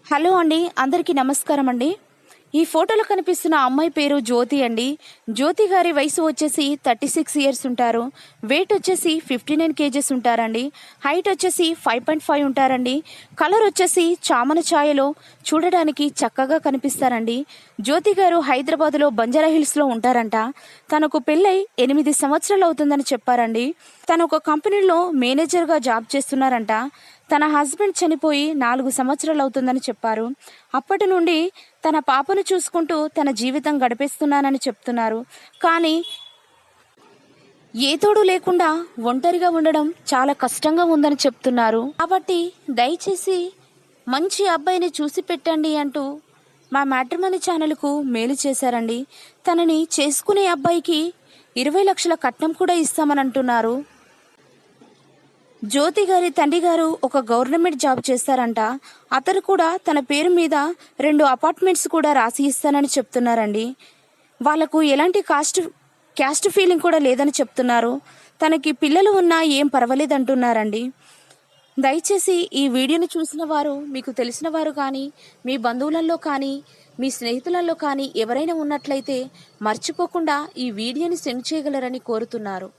Hello అండి, అందరికీ నమస్కారం అండి. ఈ ఫోటోలో కనిపిస్తున్న అమ్మాయి పేరు జ్యోతి అండి. జ్యోతి గారి వయసు వచ్చేసి 36 ఇయర్స్ ఉంటారు. వెయిట్ వచ్చేసి 59 కేజెస్ ఉంటారండి. హైట్ వచ్చేసి 5.5 ఉంటారండి. కలర్ వచ్చేసి చామన ఛాయలో చూడడానికి చక్కగా కనిపిస్తారండి. జ్యోతి గారు హైదరాబాద్లో బంజారా హిల్స్లో ఉంటారంట. తనకు పెళ్ళై 8 సంవత్సరాలు అవుతుందని చెప్పారండి. తను ఒక కంపెనీలో మేనేజర్గా జాబ్ చేస్తున్నారంట. తన హస్బెండ్ చనిపోయి 4 సంవత్సరాలు అవుతుందని చెప్పారు. అప్పటి నుండి తన పాపను చూసుకుంటూ తన జీవితం గడిపేస్తున్నానని చెప్తున్నారు. కానీ ఏ తోడు లేకుండా ఒంటరిగా ఉండడం చాలా కష్టంగా ఉందని చెప్తున్నారు. కాబట్టి దయచేసి మంచి అబ్బాయిని చూసి పెట్టండి అంటూ మా మ్యాట్రిమోనీ ఛానల్కు మేలు చేశారండి. తనని చేసుకునే అబ్బాయికి 20 లక్షల కట్నం కూడా ఇస్తామని అంటున్నారు. జ్యోతి గారి తండ్రి గారు ఒక గవర్నమెంట్ జాబ్ చేస్తారంట. అతను కూడా తన పేరు మీద 2 అపార్ట్మెంట్స్ కూడా రాసి ఇస్తానని చెప్తున్నారండి. వాళ్లకు ఎలాంటి క్యాస్ట్ ఫీలింగ్ కూడా లేదని చెప్తున్నారు. తనకి పిల్లలు ఉన్నా ఏం పర్వాలేదంటున్నారండి. దయచేసి ఈ వీడియోని చూసిన వారు, మీకు తెలిసిన వారు కానీ, మీ బంధువులలో కానీ, మీ స్నేహితులలో కానీ ఎవరైనా ఉన్నట్లయితే మర్చిపోకుండా ఈ వీడియోని సెండ్ చేయగలరని కోరుతున్నారు.